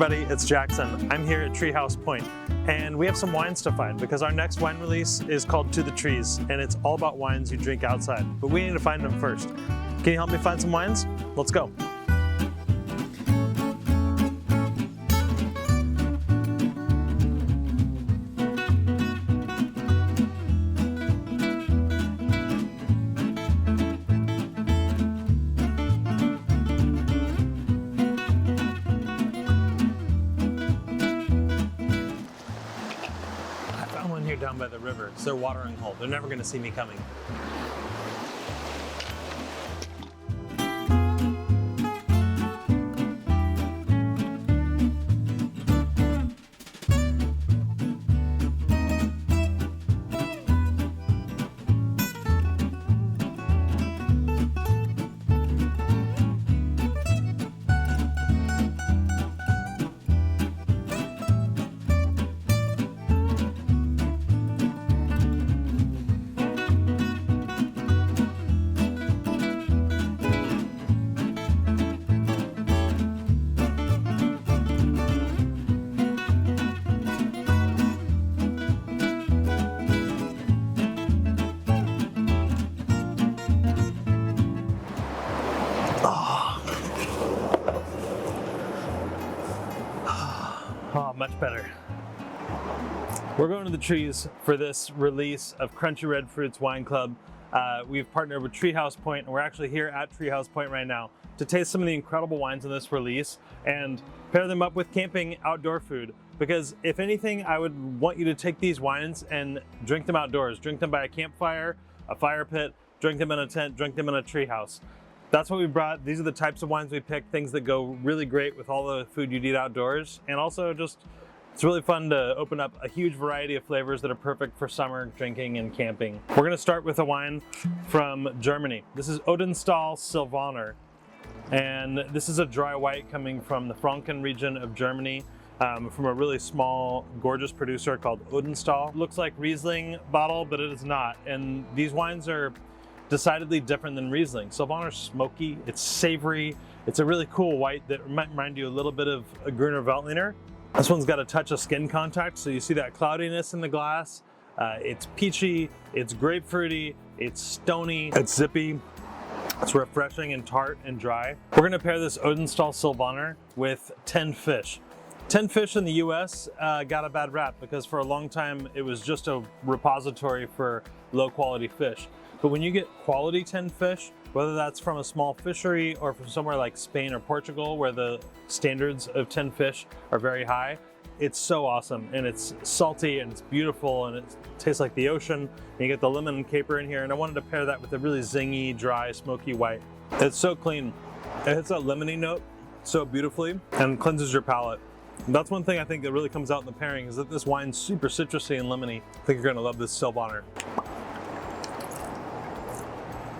everybody, it's Jackson. I'm here at Treehouse Point, and we have some wines to find because our next wine release is called To the Trees, and it's all about wines you drink outside, but we need to find them first. Can you help me find some wines? Let's go. Here down by the river. It's their watering hole. They're never going to see me coming. Oh, much better. We're going to the trees for this release of Crunchy Red Fruits Wine Club. We've partnered with Treehouse Point, and we're actually here at Treehouse Point right now to taste some of the incredible wines in this release and pair them up with camping outdoor food. Because if anything, I would want you to take these wines and drink them outdoors. Drink them by a campfire, a fire pit, drink them in a tent, drink them in a treehouse. That's what we brought. These are the types of wines we picked, things that go really great with all the food you'd eat outdoors. And also just, it's really fun to open up a huge variety of flavors that are perfect for summer drinking and camping. We're gonna start with a wine from Germany. This is Odenstahl Silvaner. And this is a dry white coming from the Franken region of Germany, from a really small, gorgeous producer called Odenstahl. Looks like Riesling bottle, but it is not. And these wines are decidedly different than Riesling. Silvaner's smoky, it's savory, it's a really cool white that might remind you a little bit of a Gruner Veltliner. This one's got a touch of skin contact, so you see that cloudiness in the glass. It's peachy, it's grapefruity, it's stony, it's zippy, it's refreshing and tart and dry. We're gonna pair this Odenstahl Silvaner with 10 Fish. 10 Fish in the US got a bad rap because for a long time it was just a repository for low quality fish. But when you get quality 10 fish, whether that's from a small fishery or from somewhere like Spain or Portugal where the standards of 10 fish are very high, it's so awesome. And it's salty and it's beautiful and it tastes like the ocean. And you get the lemon and caper in here. And I wanted to pair that with a really zingy, dry, smoky white. It's so clean. It hits that lemony note so beautifully and cleanses your palate. And that's one thing I think that really comes out in the pairing is that this wine's super citrusy and lemony. I think you're gonna love this Silvaner.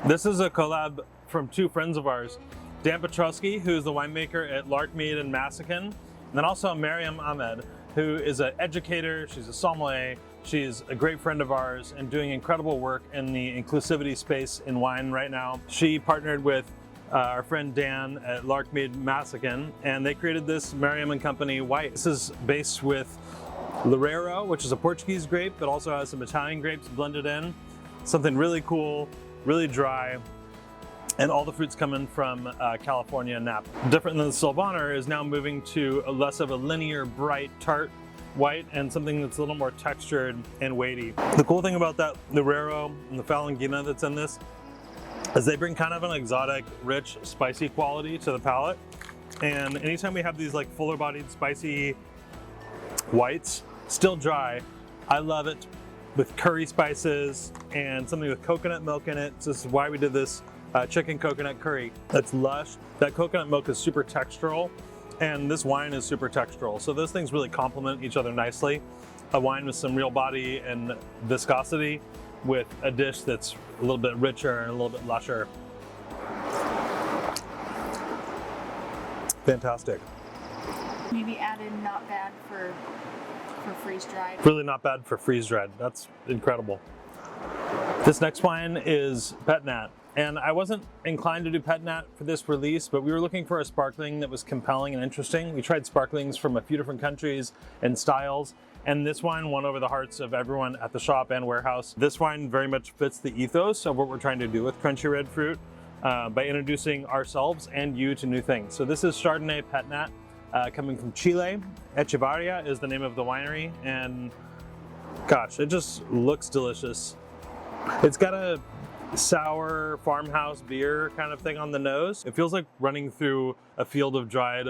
This is a collab from two friends of ours, Dan Petrosky, who's the winemaker at Larkmead and Massican, and then also Mariam Ahmed, who is an educator, she's a sommelier, she's a great friend of ours and doing incredible work in the inclusivity space in wine right now. She partnered with our friend Dan at Larkmead Massican, and they created this Mariam and Company white. This is based with Loureiro, which is a Portuguese grape, but also has some Italian grapes blended in. Something really cool, really dry, and all the fruits coming from California and Napa. Different than the Silvaner is now moving to a less of a linear, bright, tart white and something that's a little more textured and weighty. The cool thing about that Loureiro and the Falangina that's in this is they bring kind of an exotic, rich, spicy quality to the palate. And anytime we have these like fuller bodied, spicy whites, still dry, I love it with curry spices and something with coconut milk in it. So this is why we did this chicken coconut curry. That's lush. That coconut milk is super textural and this wine is super textural. So those things really complement each other nicely. A wine with some real body and viscosity with a dish that's a little bit richer and a little bit lusher. Fantastic. Maybe added not bad for freeze-dried. Really not bad for freeze-dried. That's incredible. This next wine is Pet Nat. And I wasn't inclined to do pet nat for this release, but we were looking for a sparkling that was compelling and interesting. We tried sparklings from a few different countries and styles, and this wine won over the hearts of everyone at the shop and warehouse. This wine very much fits the ethos of what we're trying to do with crunchy red fruit by introducing ourselves and you to new things. So this is Chardonnay Pet Nat coming from Chile. Echevarria is the name of the winery, and gosh, it just looks delicious. It's got a sour farmhouse beer kind of thing on the nose. It feels like running through a field of dried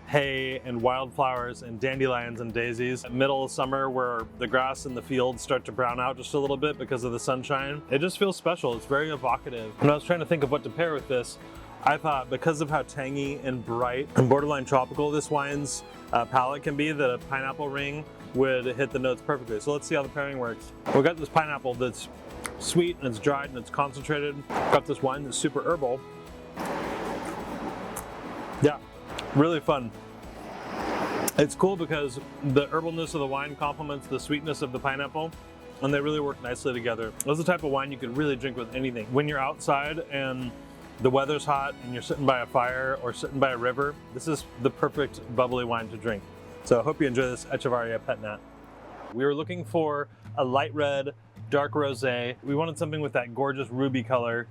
hay and wildflowers and dandelions and daisies. Middle of summer where the grass and the fields start to brown out just a little bit because of the sunshine. It just feels special. It's very evocative. When I was trying to think of what to pair with this, I thought because of how tangy and bright and borderline tropical this wine's palate can be, that a pineapple ring would hit the notes perfectly. So let's see how the pairing works. We've got this pineapple that's sweet and it's dried and it's concentrated. Got this wine that's super herbal. Yeah, really fun. It's cool because the herbalness of the wine complements the sweetness of the pineapple, and they really work nicely together. This is the type of wine you could really drink with anything. When you're outside and the weather's hot and you're sitting by a fire or sitting by a river, this is the perfect bubbly wine to drink. So I hope you enjoy this Echevarria Pet Nat. We were looking for a light red, dark rosé. We wanted something with that gorgeous ruby color,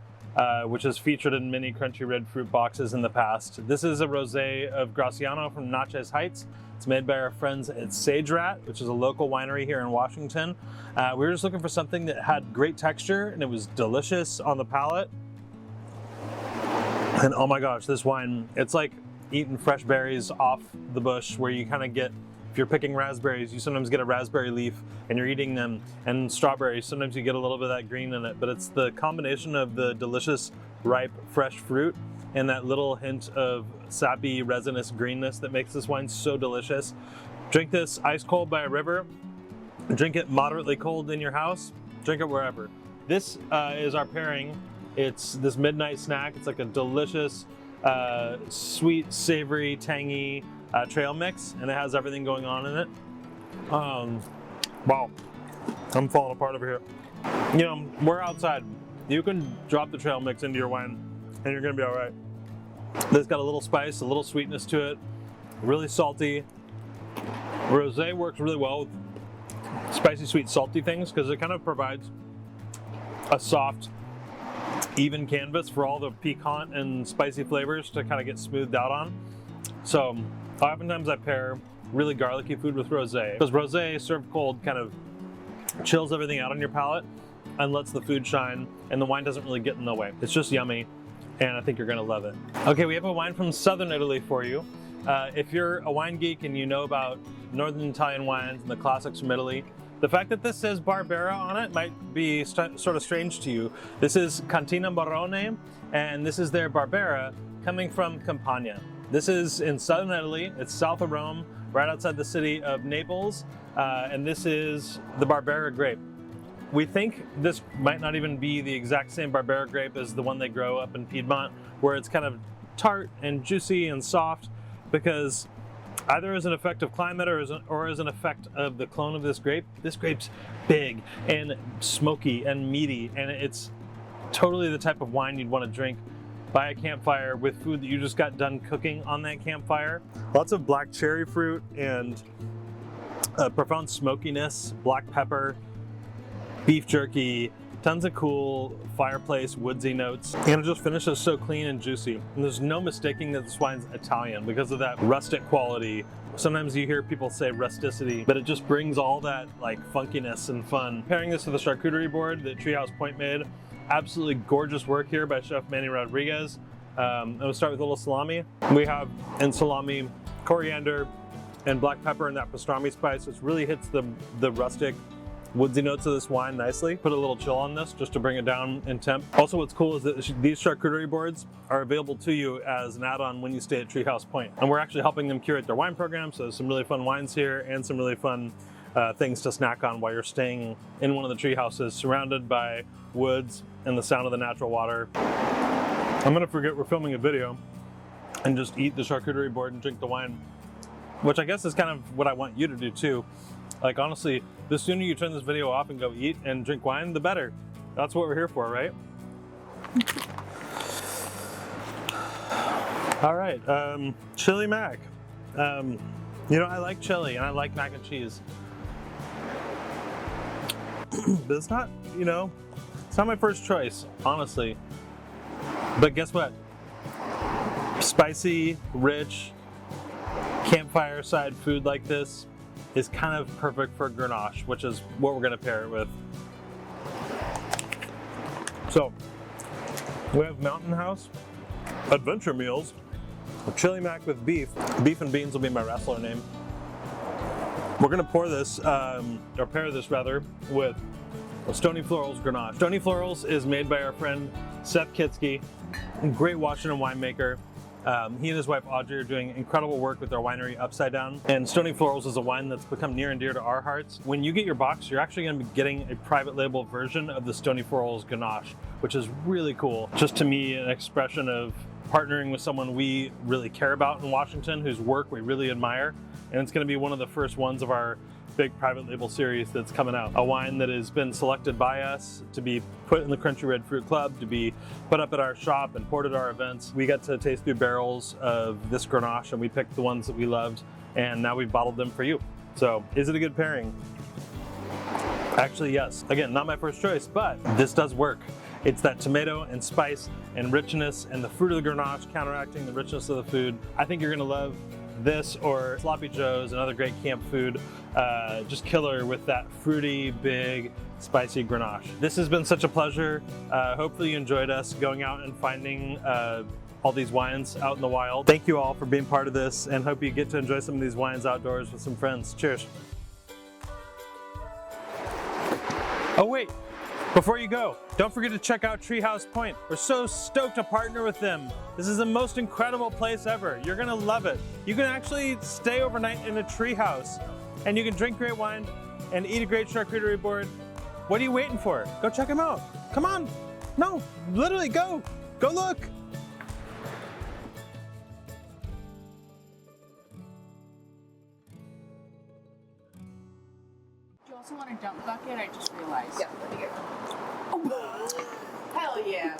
which is featured in many crunchy red fruit boxes in the past. This is a rosé of Graciano from Natchez Heights. It's made by our friends at Sage Rat, which is a local winery here in Washington. We were just looking for something that had great texture and it was delicious on the palate. And oh my gosh, this wine, it's like eating fresh berries off the bush, where you kind of get, if you're picking raspberries, you sometimes get a raspberry leaf and you're eating them, and strawberries, sometimes you get a little bit of that green in it, but it's the combination of the delicious, ripe, fresh fruit and that little hint of sappy, resinous greenness that makes this wine so delicious. Drink this ice cold by a river, drink it moderately cold in your house, drink it wherever. This is our pairing. It's this midnight snack. It's like a delicious, sweet, savory, tangy trail mix, and it has everything going on in it. Wow, I'm falling apart over here. You know, we're outside. You can drop the trail mix into your wine and you're gonna be all right. This got a little spice, a little sweetness to it, really salty. Rosé works really well with spicy, sweet, salty things because it kind of provides a soft, even canvas for all the piquant and spicy flavors to kind of get smoothed out on. So oftentimes I pair really garlicky food with rosé, because rosé served cold kind of chills everything out on your palate and lets the food shine, and the wine doesn't really get in the way. It's just yummy, and I think you're gonna love it. Okay, we have a wine from Southern Italy for you. If you're a wine geek and you know about Northern Italian wines and the classics from Italy, the fact that this says Barbera on it might be sort of strange to you. This is Cantina Barone, and this is their Barbera coming from Campania. This is in southern Italy. It's south of Rome, right outside the city of Naples, and this is the Barbera grape. We think this might not even be the exact same Barbera grape as the one they grow up in Piedmont, where it's kind of tart and juicy and soft, because either as an effect of climate or as an effect of the clone of this grape, this grape's big and smoky and meaty, and it's totally the type of wine you'd want to drink by a campfire with food that you just got done cooking on that campfire. Lots of black cherry fruit and profound smokiness, black pepper, beef jerky, tons of cool fireplace woodsy notes, and it just finishes so clean and juicy. And there's no mistaking that this wine's Italian because of that rustic quality. Sometimes you hear people say rusticity, but it just brings all that like funkiness and fun. Pairing this with a charcuterie board that Treehouse Point made, absolutely gorgeous work here by Chef Manny Rodriguez. And we'll start with a little salami. We have in salami coriander and black pepper and that pastrami spice, which really hits the rustic woodsy notes of this wine nicely. Put a little chill on this just to bring it down in temp. Also, what's cool is that these charcuterie boards are available to you as an add-on when you stay at Treehouse Point. And we're actually helping them curate their wine program, so there's some really fun wines here and some really fun things to snack on while you're staying in one of the tree houses, surrounded by woods and the sound of the natural water. I'm gonna forget we're filming a video and just eat the charcuterie board and drink the wine, which I guess is kind of what I want you to do too. Like honestly, the sooner you turn this video off and go eat and drink wine, the better. That's what we're here for, right? All right, chili mac. You know, I like chili and I like mac and cheese. But it's not, you know, it's not my first choice, honestly. But guess what? Spicy, rich, campfire side food like this is kind of perfect for Grenache, which is what we're gonna pair it with. So, we have Mountain House, Adventure Meals, chili mac with beef. Beef and beans will be my wrestler name. We're gonna pour this, or pair this rather, with Stony Florals Grenache. Stony Florals is made by our friend Seth Kitsky, a great Washington winemaker. He and his wife Audrey are doing incredible work with their winery Upside Down. And Stony Florals is a wine that's become near and dear to our hearts. When you get your box, you're actually gonna be getting a private label version of the Stony Florals Grenache, which is really cool. Just to me, an expression of partnering with someone we really care about in Washington, whose work we really admire. And it's gonna be one of the first ones of our big private label series that's coming out. A wine that has been selected by us to be put in the Crunchy Red Fruit Club, to be put up at our shop and poured at our events. We got to taste through barrels of this Grenache and we picked the ones that we loved, and now we've bottled them for you. So, is it a good pairing? Actually, yes. Again, not my first choice, but this does work. It's that tomato and spice and richness and the fruit of the Grenache counteracting the richness of the food. I think you're gonna love this or Sloppy Joe's, another great camp food. Just killer with that fruity, big, spicy Grenache. This has been such a pleasure. Hopefully you enjoyed us going out and finding all these wines out in the wild. Thank you all for being part of this, and hope you get to enjoy some of these wines outdoors with some friends. Cheers. Oh wait, before you go, don't forget to check out Treehouse Point. We're so stoked to partner with them. This is the most incredible place ever. You're gonna love it. You can actually stay overnight in a tree house, and you can drink great wine and eat a great charcuterie board. What are you waiting for? Go check them out. Come on. No, literally go. Go look. Do you also want a dump bucket? I just realized. Yeah, let me get one. Hell yeah.